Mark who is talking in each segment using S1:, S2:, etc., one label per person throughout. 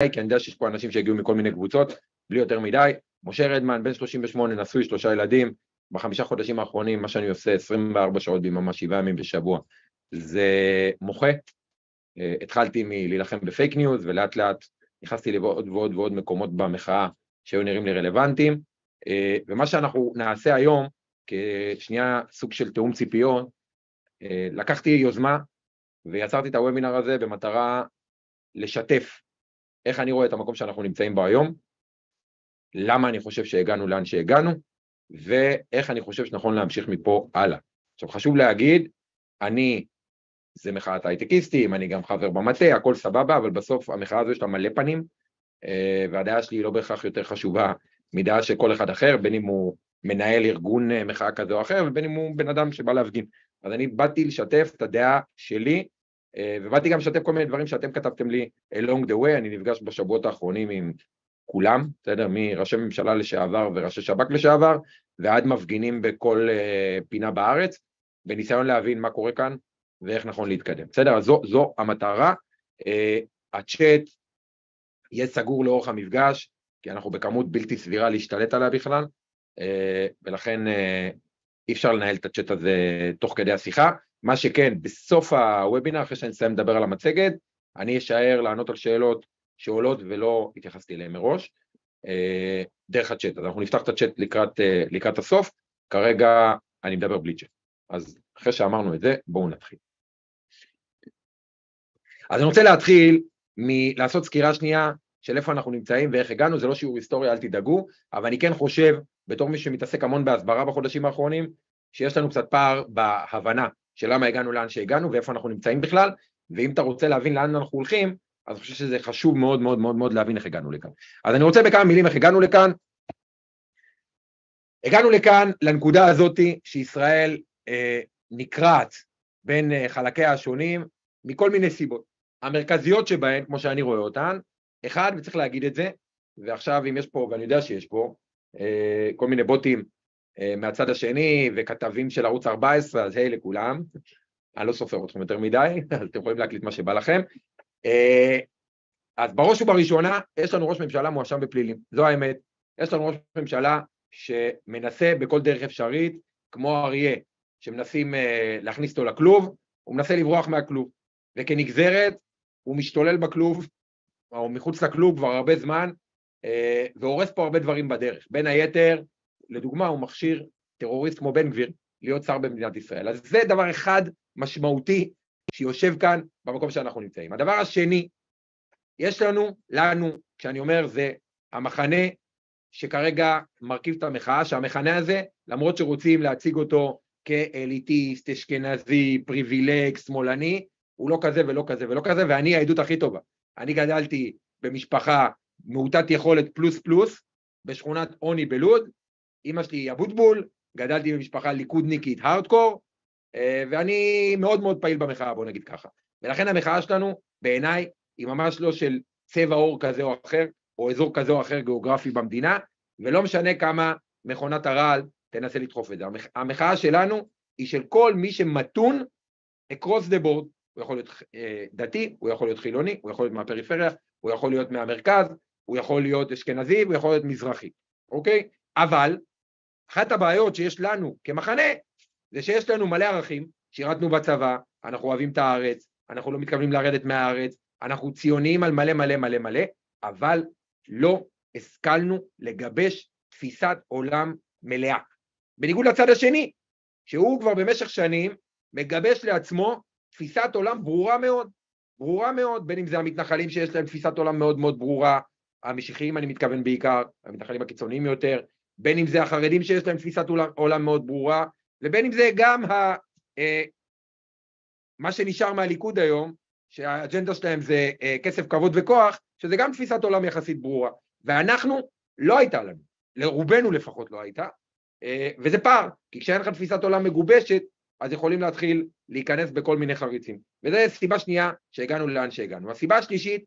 S1: כי אני יודע שיש פה אנשים שהגיעו מכל מיני קבוצות, בלי יותר מדי. משה רדמן, בן 38, נשוי, 3 ילדים, ב5 חודשים האחרונים, מה שאני עושה 24 שעות ביממה, 7 ימים בשבוע, זה מוחה. התחלתי מלהילחם בפייק ניוז, ולאט לאט נכנסתי לעוד ועוד ועוד מקומות במחאה שהיו נראים לי רלוונטיים, ומה שאנחנו נעשה היום, כשנייה סוג של תאום ציפיות, לקחתי יוזמה, ויצרתי את הוובינר הזה במטרה לשתף איך אני רואה את המקום שאנחנו נמצאים בו היום, למה אני חושב שהגענו לאן שהגענו, ואיך אני חושב שנכון להמשיך מפה הלאה. עכשיו חשוב להגיד, זה מחאת הייטקיסטים, אני גם חבר במטה, הכל סבבה, אבל בסוף המחאה הזו יש לה מלא פנים, והדעה שלי היא לא בהכרח יותר חשובה מדעה של כל אחד אחר, בין אם הוא מנהל ארגון מחאה כזה או אחר, ובין אם הוא בן אדם שבא להפגין. אז אני באתי לשתף את הדעה שלי, ובאתי גם לשתף כל מיני דברים שאתם כתבתם לי along the way. אני נפגש בשבועות האחרונים עם כולם, בסדר? מראשי ממשלה לשעבר וראשי שב"כ לשעבר, ועד מפגינים בכל פינה בארץ, בניסיון להבין מה קורה כאן, ואיך נכון להתקדם. בסדר? אז זו המטרה. הצ'אט יהיה סגור לאורך המפגש, כי אנחנו בכמות בלתי סבירה להשתלט עליה בכלל, ולכן אי אפשר לנהל את הצ'אט הזה תוך כדי השיחה. מה שכן, בסוף הוובינר, אחרי שאני אסיים לדבר על המצגת, אני אשאר לענות על שאלות שעולות ולא התייחסתי אליהן מראש, דרך הצ'אט. אז אנחנו נפתח את הצ'אט לקראת הסוף, כרגע אני מדבר בלי צ'אט. אז אחרי שאמרנו את זה, בואו נתחיל. אז אני רוצה להתחיל מלעשות סקירה שנייה של איפה אנחנו נמצאים ואיך הגענו. זה לא שיעור היסטוריה, אל תדאגו, אבל אני כן חושב, בתור מי שמתעסק המון בהסברה בחודשים האחרונים, שיש לנו קצת פער בהבנה של למה הגענו לאן שהגענו ואיפה אנחנו נמצאים בכלל, ואם אתה רוצה להבין לאן אנחנו הולכים, אז אני חושב שזה חשוב מאוד מאוד מאוד מאוד להבין איך הגענו לכאן. אז אני רוצה בכמה מילים איך הגענו לכאן. הגענו לכאן לנקודה הזאת שישראל נקרעת בין חלקיה השונים, מכל מיני סיבות. המרכזיות שבהן, כמו שאני רואה אותן, אחד, וצריך להגיד את זה, ועכשיו אם יש פה, ואני יודע שיש פה, כל מיני בוטים מהצד השני, וכתבים של ערוץ 14, אז היי לכולם, אני לא סופר אתכם יותר מדי, אז אתם יכולים להקליט מה שבא לכם. אז בראש ובראשונה, יש לנו ראש ממשלה מואשם בפלילים, זו האמת. יש לנו ראש ממשלה שמנסה בכל דרך אפשרית, כמו אריה, שמנסים להכניס אותו לכלוב, הוא מנסה לברוח מהכלוב, וכנגזרת, הוא משתולל בכלוב, או מחוץ לכלוב כבר הרבה זמן, והורס פה הרבה דברים בדרך. בין היתר, לדוגמה, הוא מכשיר טרוריסט כמו בן גביר, להיות שר במדינת ישראל. אז זה דבר אחד משמעותי, שיושב כאן במקום שאנחנו נמצאים. הדבר השני, יש לנו, כשאני אומר, זה המחנה שכרגע מרכיב את המחאה, שהמחנה הזה, למרות שרוצים להציג אותו כאליטיסט, אשכנזי, פריבילג, שמאלני, הוא לא כזה ולא כזה ולא כזה, ואני העדות הכי טובה. אני גדלתי במשפחה מעוטת יכולת פלוס פלוס, בשכונת עוני בלוד, אמא שלי אבוטבול, גדלתי במשפחה ליכודניקית הארדקור, ואני מאוד מאוד פעיל במחאה, בוא נגיד ככה. ולכן המחאה שלנו, בעיניי, היא ממש לא של צבע אור כזה או אחר, או אזור כזה או אחר גיאוגרפי במדינה, ולא משנה כמה מכונת הרעל תנסה לדחוף את זה. המחאה שלנו היא של כל מי שמתון across the board, הוא יכול להיות דתי, הוא יכול להיות חילוני, הוא יכול להיות מהפריפריה, הוא יכול להיות מהמרכז, הוא יכול להיות אשכנזי, הוא יכול להיות מזרחי, אוקיי? אבל אחת הבעיות שיש לנו כמחנה, זה שיש לנו מלא ערכים, שירתנו בצבא, אנחנו אוהבים את הארץ, אנחנו לא מתכוונים לרדת מהארץ, אנחנו ציוניים על מלא מלא מלא מלא, אבל לא השכלנו לגבש תפיסת עולם מלאה. בניגוד לצד השני, שהוא כבר במשך שנים מגבש לעצמו תפיסת עולם ברורה מאוד, בין אם זה המתנחלים שיש להם תפיסת עולם מאוד מאוד ברורה, המשיחיים אני מתכוון בעיקר, המתנחלים הקיצוניים יותר, בין אם זה החרדים שיש להם תפיסת עולם מאוד ברורה, ובין אם זה גם מה שנשאר מהליכוד היום, שהאג'נדה שלהם זה כסף, כבוד וכוח, שזה גם תפיסת עולם יחסית ברורה, ואנחנו לא הייתה לנו, לרובנו לפחות לא הייתה, וזה פער, כי כשאין לך תפיסת עולם מגובשת, אז יכולים להתחיל להיכנס בכל מיני חריצים, וזו סיבה שנייה שהגענו לאן שהגענו. הסיבה השלישית,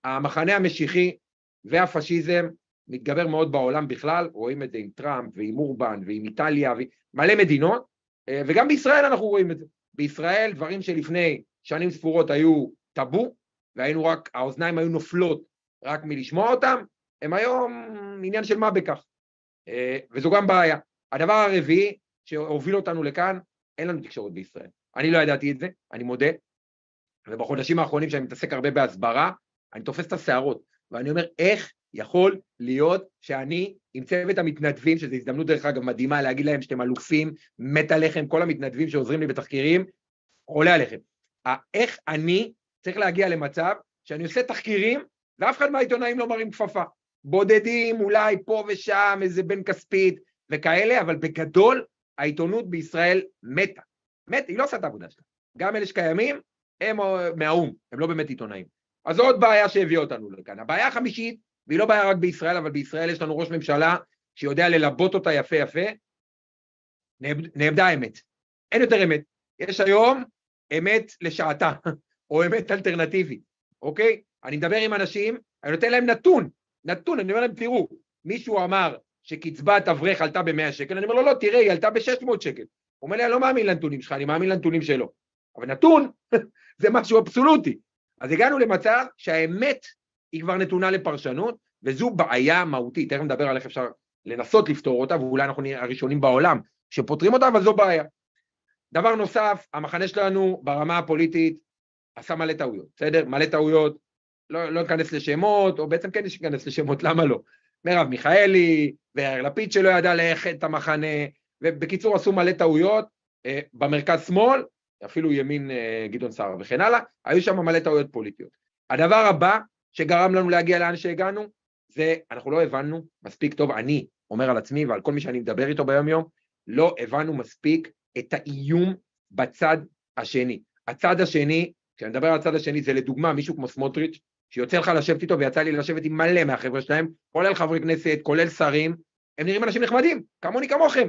S1: המחנה המשיחי והפשיזם מתגבר מאוד בעולם בכלל, רואים את זה עם טראמפ ועם אורבן ועם איטליה ומלא מדינות, וגם בישראל אנחנו רואים את זה. בישראל דברים שלפני שנים ספורות היו טאבו, והיינו רק, האוזניים היו נופלות רק מלשמוע אותם, הם היום עניין של מה בכך. וזו גם בעיה. הדבר הרביעי שהוביל אותנו לכאן, אין לנו תקשורת בישראל. אני לא ידעתי את זה, אני מודה, ובחודשים האחרונים שאני מתעסק הרבה בהסברה, אני תופס את השערות, ואני אומר, איך יכול להיות שאני עם צוות המתנדבים, שזו הזדמנות דרך אגב מדהימה להגיד להם שאתם אלופים, מת עליכם, כל המתנדבים שעוזרים לי בתחקירים, עולה עליכם. איך אני צריך להגיע למצב שאני עושה תחקירים, ואף אחד מהעיתונאים לא מרים כפפה. בודדים, אולי פה ושם, איזה בן כספית וכאלה, אבל בגדול, העיתונות בישראל מתה. היא לא עושה את העבודה שלה. גם אלה שקיימים, הם מהאום, הם לא באמת עיתונאים. אז זו עוד בעיה שהביאה אותנו לכאן. הבעיה החמישית, והיא לא בעיה רק בישראל, אבל בישראל יש לנו ראש ממשלה שיודע ללבות אותה יפה יפה, נאבדה האמת. אין יותר אמת. יש היום אמת לשעתה, או אמת אלטרנטיבית, אוקיי? אני מדבר עם אנשים, אני נותן להם נתון, אני אומר להם, תראו, מישהו אמר שקצבת אברך עלתה ב100 שקל, אני אומר לו, לא, תראה, היא עלתה ב600 שקל. הוא אומר לי, אני לא מאמין לנתונים שלך, אני מאמין לנתונים שלו. אבל נתון, זה משהו אבסולוטי. אז הגענו למצב שהאמת היא כבר נתונה לפרשנות, וזו בעיה מהותית, תכף נדבר על איך אפשר לנסות לפתור אותה, ואולי אנחנו נהיה הראשונים בעולם שפותרים אותה, אבל זו בעיה. דבר נוסף, המחנה שלנו ברמה הפוליטית עשה מלא טעויות, בסדר? מלא טעויות, לא ניכנס לשמות, או בעצם כן ניכנס לשמות, למה לא? מרב מיכאלי, ויאיר לפיד שלא ידע לאחד את המחנה, ובקיצור עשו מלא טעויות, במרכז שמאל, אפילו ימין גדעון סער וכן הלאה, היו שם מלא טעויות פוליטיות. הדבר הבא שגרם לנו להגיע לאן שהגענו, זה אנחנו לא הבנו מספיק טוב, אני אומר על עצמי ועל כל מי שאני מדבר איתו ביום יום, לא הבנו מספיק את האיום בצד השני. הצד השני, כשאני מדבר על הצד השני, זה לדוגמה מישהו כמו סמוטריץ', שיוצא לך לשבת איתו, ויצא לי לשבת עם מלא מהחבר'ה שלהם, כולל חברי כנסת, כולל שרים, הם נראים אנשים נחמדים, כמוני כמוכם,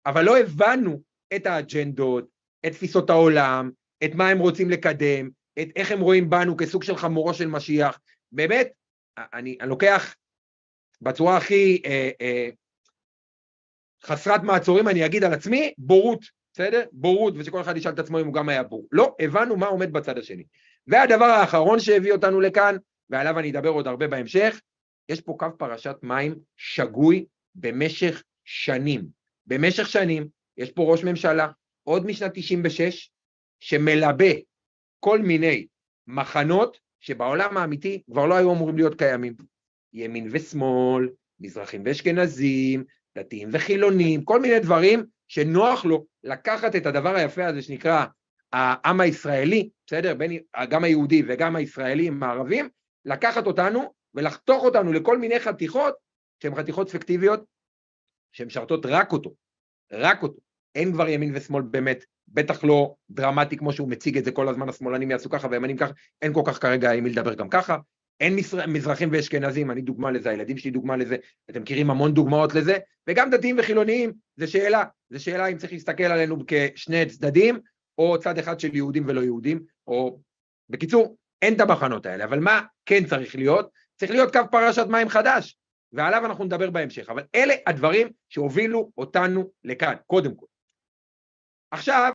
S1: אבל לא הבנו את האג'נדות, את תפיסות העולם, את מה הם רוצים לקדם, את איך הם רואים בנו כסוג של חמורו של משיח. באמת, אני לוקח בצורה הכי חסרת מעצורים, אני אגיד על עצמי, בורות, בסדר? בורות, ושכל אחד ישאל את עצמו אם הוא גם היה בור. לא הבנו מה עומד בצד השני. והדבר האחרון שהביא אותנו לכאן, ועליו אני אדבר עוד הרבה בהמשך, יש פה קו פרשת מים שגוי במשך שנים. במשך שנים יש פה ראש ממשלה, עוד משנת 96, שמלבה כל מיני מחנות שבעולם האמיתי כבר לא היו אמורים להיות קיימים. ימין ושמאל, מזרחים ואשכנזים, דתיים וחילונים, כל מיני דברים שנוח לו לקחת את הדבר היפה הזה שנקרא העם הישראלי, בסדר? גם היהודי וגם הישראלים הערבים, לקחת אותנו ולחתוך אותנו לכל מיני חתיכות, שהן חתיכות פיקטיביות, שהן משרתות רק אותו. אין כבר ימין ושמאל באמת, בטח לא דרמטי כמו שהוא מציג את זה כל הזמן, השמאלנים יעשו ככה והימנים ככה, אין כל כך כרגע עם מי לדבר גם ככה, אין מזרחים ואשכנזים, אני דוגמה לזה, הילדים שלי דוגמה לזה, אתם מכירים המון דוגמאות לזה, וגם דתיים וחילוניים, זה שאלה אם צריך להסתכל עלינו כשני צדדים, או צד אחד של יהודים ולא יהודים, או בקיצור, אין את המחנות האלה, אבל מה כן צריך להיות? צריך להיות קו פרשת מים חדש, ועליו אנחנו נדבר בהמשך, אבל אלה הדברים שהובילו אותנו לכאן, קודם כל. עכשיו,